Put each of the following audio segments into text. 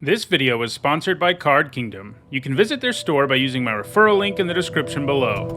This video is sponsored by Card Kingdom. You can visit their store by using my referral link in the description below.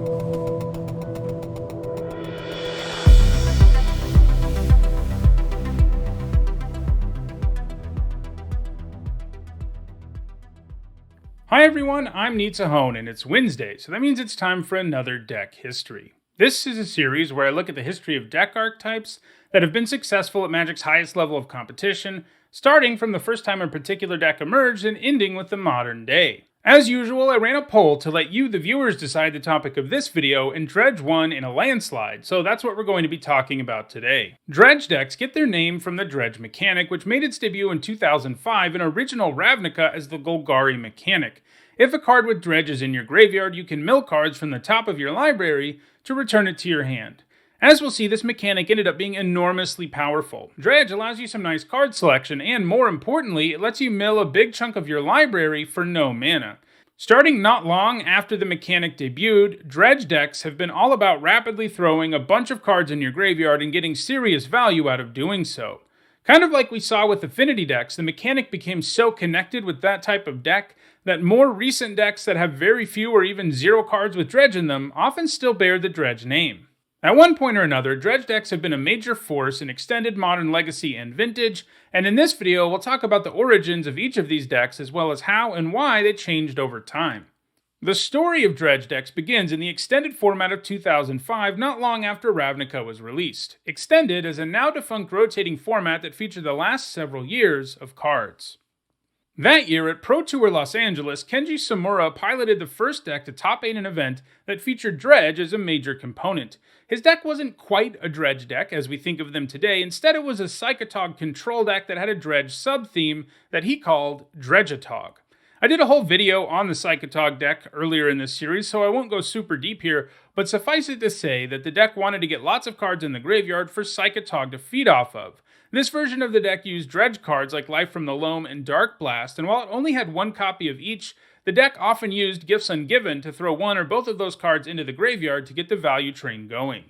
Hi everyone, I'm Nitsahone, and it's Wednesday, so that means it's time for another deck history. This is a series where I look at the history of deck archetypes that have been successful at Magic's highest level of competition, starting from the first time a particular deck emerged and ending with the modern day. As usual, I ran a poll to let you, the viewers, decide the topic of this video, and Dredge won in a landslide, so that's what we're going to be talking about today. Dredge decks get their name from the Dredge mechanic, which made its debut in 2005 in original Ravnica as the Golgari mechanic. If a card with Dredge is in your graveyard, you can mill cards from the top of your library to return it to your hand. As we'll see, this mechanic ended up being enormously powerful. Dredge allows you some nice card selection, and more importantly, it lets you mill a big chunk of your library for no mana. Starting not long after the mechanic debuted, Dredge decks have been all about rapidly throwing a bunch of cards in your graveyard and getting serious value out of doing so. Kind of like we saw with Affinity decks, the mechanic became so connected with that type of deck that more recent decks that have very few or even zero cards with Dredge in them often still bear the Dredge name. At one point or another, Dredge decks have been a major force in Extended, Modern, Legacy, and Vintage, and in this video we'll talk about the origins of each of these decks as well as how and why they changed over time. The story of Dredge decks begins in the Extended format of 2005, not long after Ravnica was released. Extended is a now-defunct rotating format that featured the last several years of cards. That year, at Pro Tour Los Angeles, Kenji Samura piloted the first deck to top 8 an event that featured Dredge as a major component. His deck wasn't quite a Dredge deck as we think of them today. Instead, it was a Psychotog control deck that had a Dredge sub-theme that he called Dredgeatog. I did a whole video on the Psychotog deck earlier in this series, so I won't go super deep here, but suffice it to say that the deck wanted to get lots of cards in the graveyard for Psychotog to feed off of. This version of the deck used Dredge cards like Life from the Loam and Dark Blast, and while it only had one copy of each, the deck often used Gifts Ungiven to throw one or both of those cards into the graveyard to get the value train going.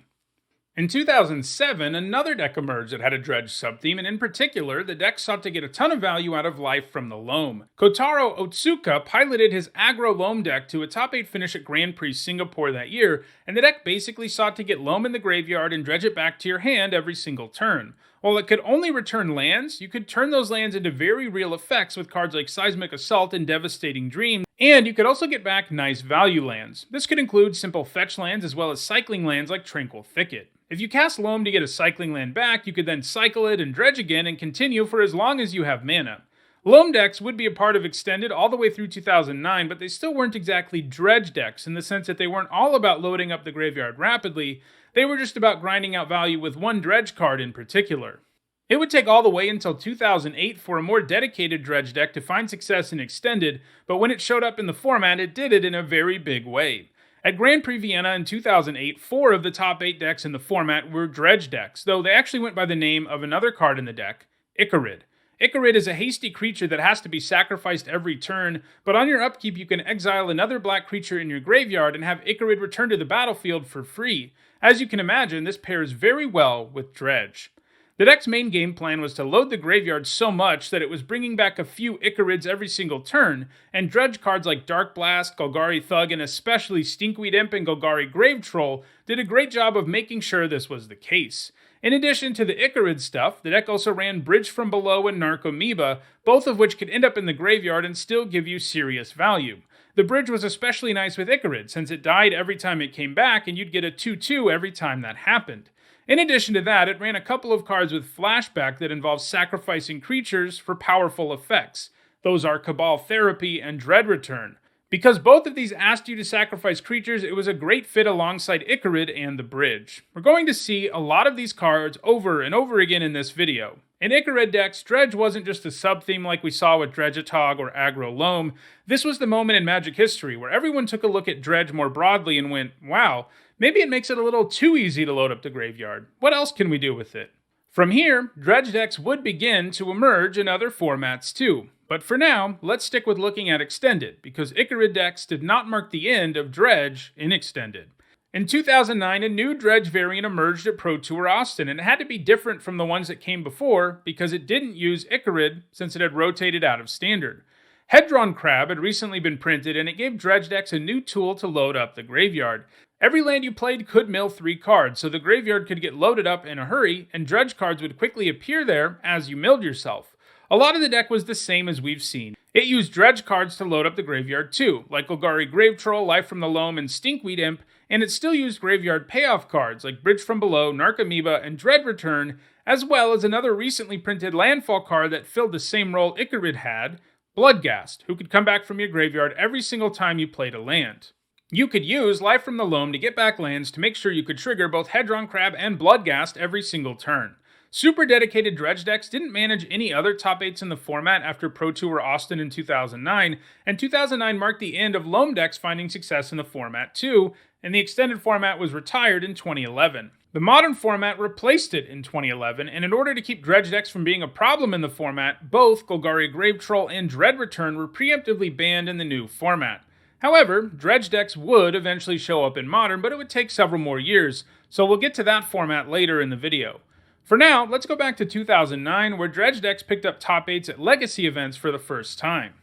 In 2007, another deck emerged that had a Dredge subtheme, and in particular, the deck sought to get a ton of value out of Life from the Loam. Kotaro Otsuka piloted his aggro Loam deck to a top 8 finish at Grand Prix Singapore that year, and the deck basically sought to get Loam in the graveyard and dredge it back to your hand every single turn. While it could only return lands, you could turn those lands into very real effects with cards like Seismic Assault and Devastating Dream, and you could also get back nice value lands. This could include simple fetch lands as well as cycling lands like Tranquil Thicket. If you cast Loam to get a cycling land back, you could then cycle it and dredge again and continue for as long as you have mana. Loam decks would be a part of Extended all the way through 2009, but they still weren't exactly Dredge decks in the sense that they weren't all about loading up the graveyard rapidly, they were just about grinding out value with one Dredge card in particular. It would take all the way until 2008 for a more dedicated Dredge deck to find success in Extended, but when it showed up in the format, it did it in a very big way. At Grand Prix Vienna in 2008, 4 of the top 8 decks in the format were Dredge decks, though they actually went by the name of another card in the deck, Icarid. Icarid is a hasty creature that has to be sacrificed every turn, but on your upkeep you can exile another black creature in your graveyard and have Icarid return to the battlefield for free. As you can imagine, this pairs very well with Dredge. The deck's main game plan was to load the graveyard so much that it was bringing back a few Icarids every single turn, and Dredge cards like Dark Blast, Golgari Thug, and especially Stinkweed Imp and Golgari Grave Troll did a great job of making sure this was the case. In addition to the Icarid stuff, the deck also ran Bridge from Below and Narcomoeba, both of which could end up in the graveyard and still give you serious value. The Bridge was especially nice with Icarid, since it died every time it came back, and you'd get a 2/2 every time that happened. In addition to that, it ran a couple of cards with Flashback that involves sacrificing creatures for powerful effects. Those are Cabal Therapy and Dread Return. Because both of these asked you to sacrifice creatures, it was a great fit alongside Icarid and the Bridge. We're going to see a lot of these cards over and over again in this video. In Icarid decks, Dredge wasn't just a sub-theme like we saw with Dredgeatog or Aggro Loam. This was the moment in Magic history where everyone took a look at Dredge more broadly and went, wow, maybe it makes it a little too easy to load up the graveyard. What else can we do with it? From here, Dredge decks would begin to emerge in other formats too. But for now, let's stick with looking at Extended, because Icarid decks did not mark the end of Dredge in Extended. In 2009, a new Dredge variant emerged at Pro Tour Austin, and it had to be different from the ones that came before because it didn't use Ichorid since it had rotated out of Standard. Hedron Crab had recently been printed, and it gave Dredge decks a new tool to load up the graveyard. Every land you played could mill 3 cards, so the graveyard could get loaded up in a hurry, and Dredge cards would quickly appear there as you milled yourself. A lot of the deck was the same as we've seen. It used Dredge cards to load up the graveyard too, like Golgari Grave Troll, Life from the Loam, and Stinkweed Imp, and it still used graveyard payoff cards like Bridge from Below, Narcomoeba, and Dread Return, as well as another recently printed landfall card that filled the same role Ichorid had, Bloodghast, who could come back from your graveyard every single time you played a land. You could use Life from the Loam to get back lands to make sure you could trigger both Hedron Crab and Bloodghast every single turn. Super dedicated Dredge decks didn't manage any other top 8s in the format after Pro Tour Austin in 2009, and 2009 marked the end of Loam decks finding success in the format too, and the extended format was retired in 2011. The modern format replaced it in 2011, and in order to keep Dredge decks from being a problem in the format, both Golgari Grave Troll and Dread Return were preemptively banned in the new format. However, Dredge decks would eventually show up in Modern, but it would take several more years, so we'll get to that format later in the video. For now, let's go back to 2009, where Dredge decks picked up top 8s at Legacy events for the first time.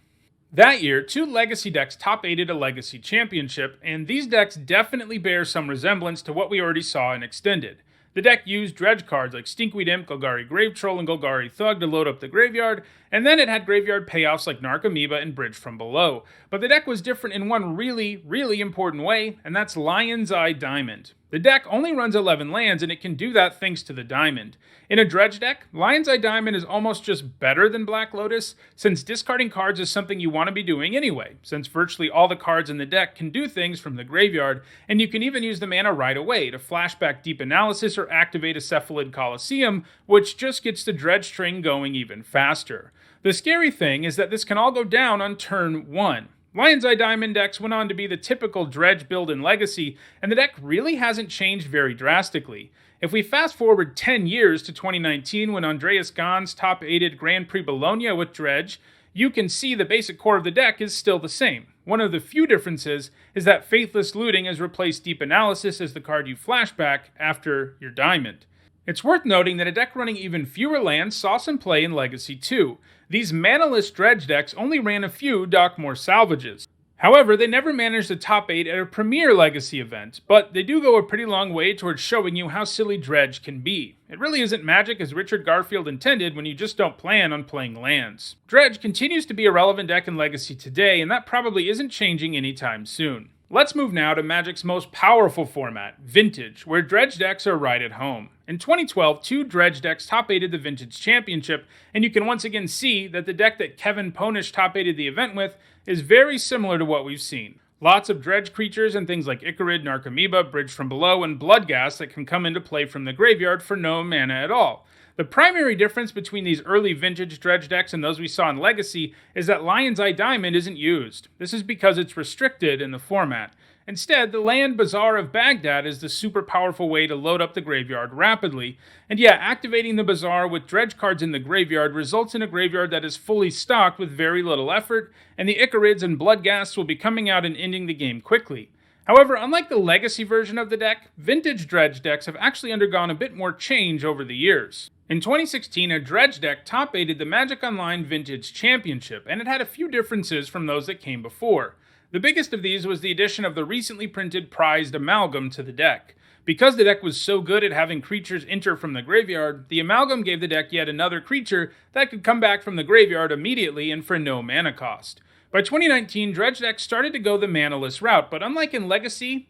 That year, 2 Legacy decks top 8'd a Legacy Championship, and these decks definitely bear some resemblance to what we already saw in Extended. The deck used Dredge cards like Stinkweed Imp, Golgari Grave Troll, and Golgari Thug to load up the graveyard, and then it had graveyard payoffs like Narcomoeba and Bridge from Below. But the deck was different in one really important way, and that's Lion's Eye Diamond. The deck only runs 11 lands, and it can do that thanks to the Diamond. In a Dredge deck, Lion's Eye Diamond is almost just better than Black Lotus, since discarding cards is something you want to be doing anyway, since virtually all the cards in the deck can do things from the graveyard, and you can even use the mana right away to flashback Deep Analysis or activate a Cephalid Colosseum, which just gets the Dredge string going even faster. The scary thing is that this can all go down on turn 1. Lion's Eye Diamond decks went on to be the typical Dredge build in Legacy, and the deck really hasn't changed very drastically. If we fast forward 10 years to 2019 when Andreas Gans top 8'd Grand Prix Bologna with Dredge, you can see the basic core of the deck is still the same. One of the few differences is that Faithless Looting has replaced Deep Analysis as the card you flashback after your Diamond. It's worth noting that a deck running even fewer lands saw some play in Legacy too. These manaless Dredge decks only ran a few Dockmore salvages. However, they never managed a top 8 at a premier Legacy event, but they do go a pretty long way towards showing you how silly Dredge can be. It really isn't magic as Richard Garfield intended when you just don't plan on playing lands. Dredge continues to be a relevant deck in Legacy today, and that probably isn't changing anytime soon. Let's move now to Magic's most powerful format, Vintage, where Dredge decks are right at home. In 2012, 2 Dredge decks top 8'd the Vintage Championship, and you can once again see that the deck that Kevin Ponish top 8'd the event with is very similar to what we've seen. Lots of Dredge creatures and things like Ichorid, Narcomoeba, Bridge from Below, and Bloodghast that can come into play from the graveyard for no mana at all. The primary difference between these early Vintage Dredge decks and those we saw in Legacy is that Lion's Eye Diamond isn't used. This is because it's restricted in the format. Instead, the Land Bazaar of Baghdad is the super powerful way to load up the graveyard rapidly. And yeah, activating the Bazaar with Dredge cards in the graveyard results in a graveyard that is fully stocked with very little effort, and the Ichorids and Bloodghasts will be coming out and ending the game quickly. However, unlike the Legacy version of the deck, Vintage Dredge decks have actually undergone a bit more change over the years. In 2016, a Dredge deck top 8'd the Magic Online Vintage Championship, and it had a few differences from those that came before. The biggest of these was the addition of the recently printed Prized Amalgam to the deck. Because the deck was so good at having creatures enter from the graveyard, the Amalgam gave the deck yet another creature that could come back from the graveyard immediately and for no mana cost. By 2019, Dredge decks started to go the manaless route, but unlike in Legacy,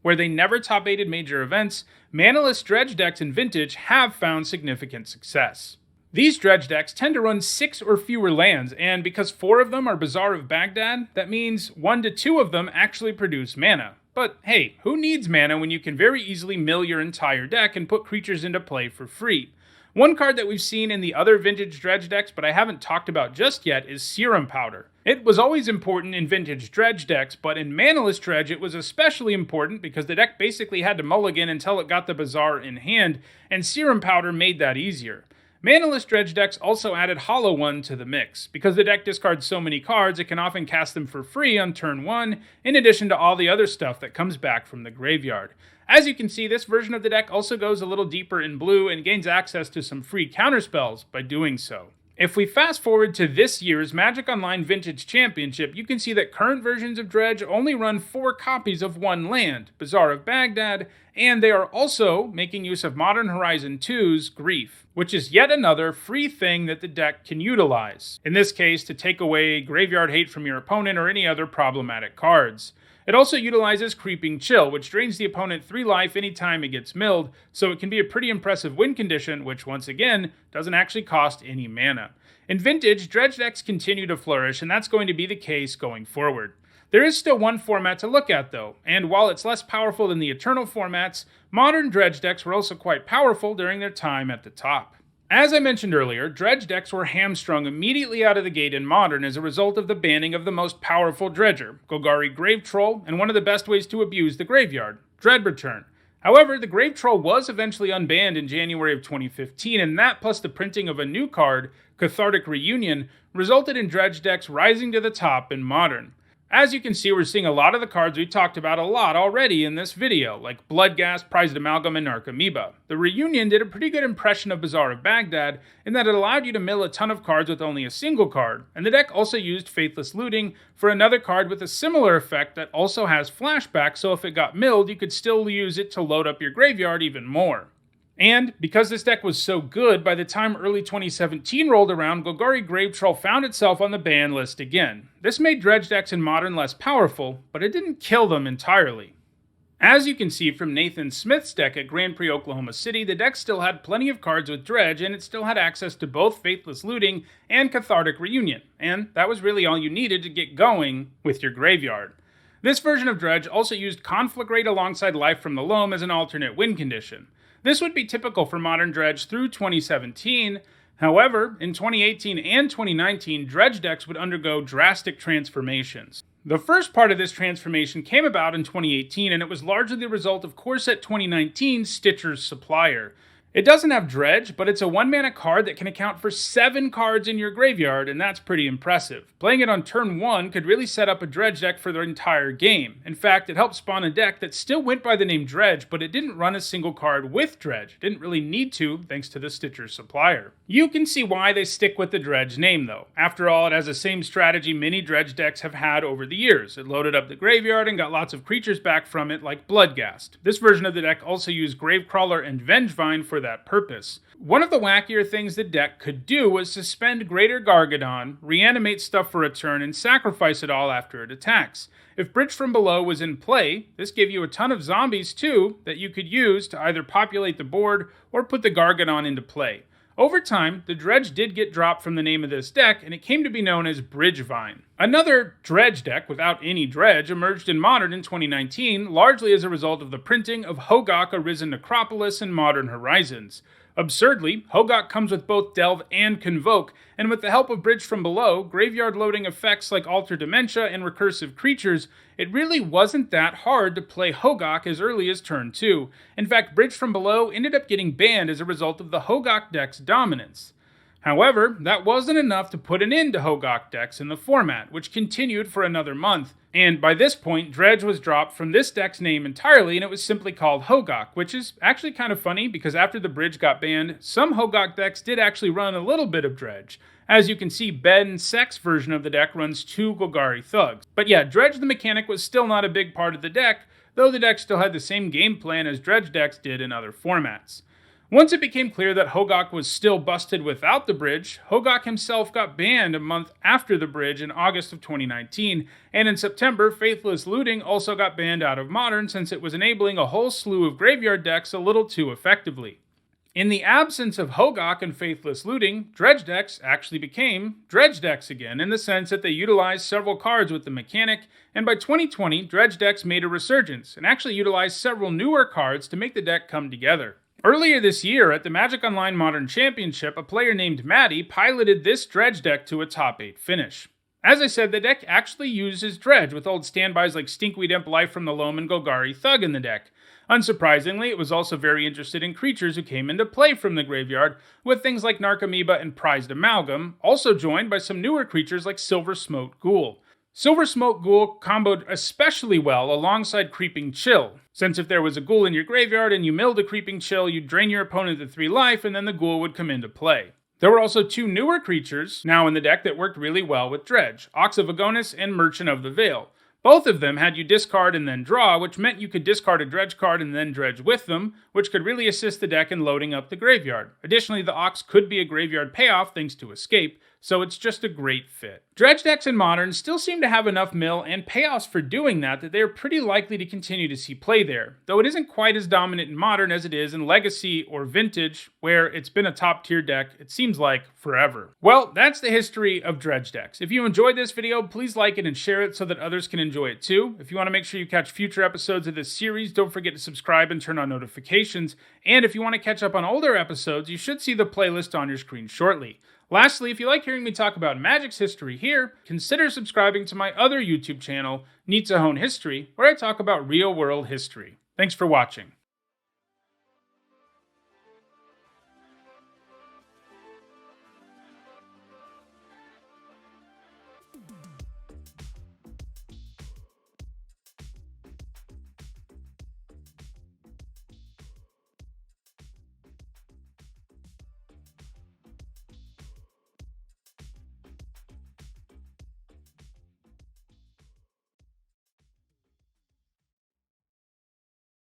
where they never top 8'd major events, manaless Dredge decks in Vintage have found significant success. These Dredge decks tend to run 6 or fewer lands, and because 4 of them are Bazaar of Baghdad, that means 1 to 2 of them actually produce mana. But hey, who needs mana when you can very easily mill your entire deck and put creatures into play for free? One card that we've seen in the other Vintage Dredge decks but I haven't talked about just yet is Serum Powder. It was always important in Vintage Dredge decks, but in Manaless Dredge it was especially important because the deck basically had to mulligan until it got the Bazaar in hand, and Serum Powder made that easier. Manaless Dredge decks also added Hollow One to the mix. Because the deck discards so many cards, it can often cast them for free on turn 1, in addition to all the other stuff that comes back from the graveyard. As you can see, this version of the deck also goes a little deeper in blue and gains access to some free counterspells by doing so. If we fast forward to this year's Magic Online Vintage Championship, you can see that current versions of Dredge only run 4 copies of one land, Bazaar of Baghdad, and they are also making use of Modern Horizon 2's Grief, which is yet another free thing that the deck can utilize, in this case to take away graveyard hate from your opponent or any other problematic cards. It also utilizes Creeping Chill, which drains the opponent 3 life anytime it gets milled, so it can be a pretty impressive win condition, which once again, doesn't actually cost any mana. In Vintage, Dredge decks continue to flourish, and that's going to be the case going forward. There is still one format to look at though, and while it's less powerful than the Eternal formats, modern Dredge decks were also quite powerful during their time at the top. As I mentioned earlier, Dredge decks were hamstrung immediately out of the gate in Modern as a result of the banning of the most powerful Dredger, Golgari Grave Troll, and one of the best ways to abuse the graveyard, Dread Return. However, the Grave Troll was eventually unbanned in January of 2015, and that plus the printing of a new card, Cathartic Reunion, resulted in Dredge decks rising to the top in Modern. As you can see, we're seeing a lot of the cards we talked about a lot already in this video, like Bloodghast, Prized Amalgam, and Narcomoeba. The Reunion did a pretty good impression of Bazaar of Baghdad in that it allowed you to mill a ton of cards with only a single card, and the deck also used Faithless Looting for another card with a similar effect that also has flashback, so if it got milled, you could still use it to load up your graveyard even more. And because this deck was so good, by the time early 2017 rolled around, Golgari Grave Troll found itself on the ban list again. This made Dredge decks in Modern less powerful, but it didn't kill them entirely. As you can see from Nathan Smith's deck at Grand Prix Oklahoma City, the deck still had plenty of cards with Dredge, and it still had access to both Faithless Looting and Cathartic Reunion, and that was really all you needed to get going with your graveyard. This version of Dredge also used Conflagrate alongside Life from the Loam as an alternate win condition. This would be typical for Modern Dredge through 2017. However, in 2018 and 2019, Dredge decks would undergo drastic transformations. The first part of this transformation came about in 2018, and it was largely the result of Core Set 2019's Stitcher's Supplier. It doesn't have Dredge, but it's a 1-mana card that can account for 7 cards in your graveyard, and that's pretty impressive. Playing it on turn 1 could really set up a Dredge deck for the entire game. In fact, it helped spawn a deck that still went by the name Dredge, but it didn't run a single card with Dredge. It didn't really need to, thanks to the Stitcher's Supplier. You can see why they stick with the Dredge name, though. After all, it has the same strategy many Dredge decks have had over the years. It loaded up the graveyard and got lots of creatures back from it, like Bloodghast. This version of the deck also used Gravecrawler and Vengevine for that purpose. One of the wackier things the deck could do was suspend Greater Gargadon, reanimate stuff for a turn, and sacrifice it all after it attacks. If Bridge from Below was in play, this gave you a ton of zombies too that you could use to either populate the board or put the Gargadon into play. Over time, the Dredge did get dropped from the name of this deck, and it came to be known as Bridgevine. Another Dredge deck without any Dredge emerged in Modern in 2019, largely as a result of the printing of Hogak Arisen Necropolis in Modern Horizons. Absurdly, Hogak comes with both Delve and Convoke, and with the help of Bridge from Below, graveyard loading effects like Alter Dementia and recursive creatures, it really wasn't that hard to play Hogak as early as turn 2. In fact, Bridge from Below ended up getting banned as a result of the Hogak deck's dominance. However, that wasn't enough to put an end to Hogak decks in the format, which continued for another month, and by this point, Dredge was dropped from this deck's name entirely and it was simply called Hogak, which is actually kind of funny because after the Bridge got banned, some Hogak decks did actually run a little bit of Dredge. As you can see, Ben Sek's version of the deck runs 2 Golgari Thugs. But yeah, Dredge the mechanic was still not a big part of the deck, though the deck still had the same game plan as Dredge decks did in other formats. Once it became clear that Hogak was still busted without the Bridge, Hogak himself got banned a month after the Bridge in August of 2019, and in September, Faithless Looting also got banned out of Modern since it was enabling a whole slew of graveyard decks a little too effectively. In the absence of Hogak and Faithless Looting, Dredge decks actually became Dredge decks again, in the sense that they utilized several cards with the mechanic, and by 2020, Dredge decks made a resurgence, and actually utilized several newer cards to make the deck come together. Earlier this year, at the Magic Online Modern Championship, a player named Maddie piloted this Dredge deck to a top 8 finish. As I said, the deck actually uses Dredge, with old standbys like Stinkweed Imp, Life from the Loam, and Golgari Thug in the deck. Unsurprisingly, it was also very interested in creatures who came into play from the graveyard, with things like Narcomoeba and Prized Amalgam, also joined by some newer creatures like Silver Smoke Ghoul. Silver Smoke Ghoul comboed especially well alongside Creeping Chill, since if there was a ghoul in your graveyard and you milled a Creeping Chill, you'd drain your opponent to 3 life and then the ghoul would come into play. There were also 2 newer creatures now in the deck that worked really well with Dredge, Ox of Agonis and Merchant of the Veil. Both of them had you discard and then draw, which meant you could discard a Dredge card and then Dredge with them, which could really assist the deck in loading up the graveyard. Additionally, the Ox could be a graveyard payoff thanks to Escape, so it's just a great fit. Dredge decks in Modern still seem to have enough mill and payoffs for doing that they are pretty likely to continue to see play there, though it isn't quite as dominant in Modern as it is in Legacy or Vintage, where it's been a top tier deck, it seems like, forever. Well, that's the history of Dredge decks. If you enjoyed this video, please like it and share it so that others can enjoy it too. If you want to make sure you catch future episodes of this series, don't forget to subscribe and turn on notifications. And if you want to catch up on older episodes, you should see the playlist on your screen shortly. Lastly, if you like hearing me talk about Magic's history here, consider subscribing to my other YouTube channel, History, where I talk about real-world history. Thanks for watching.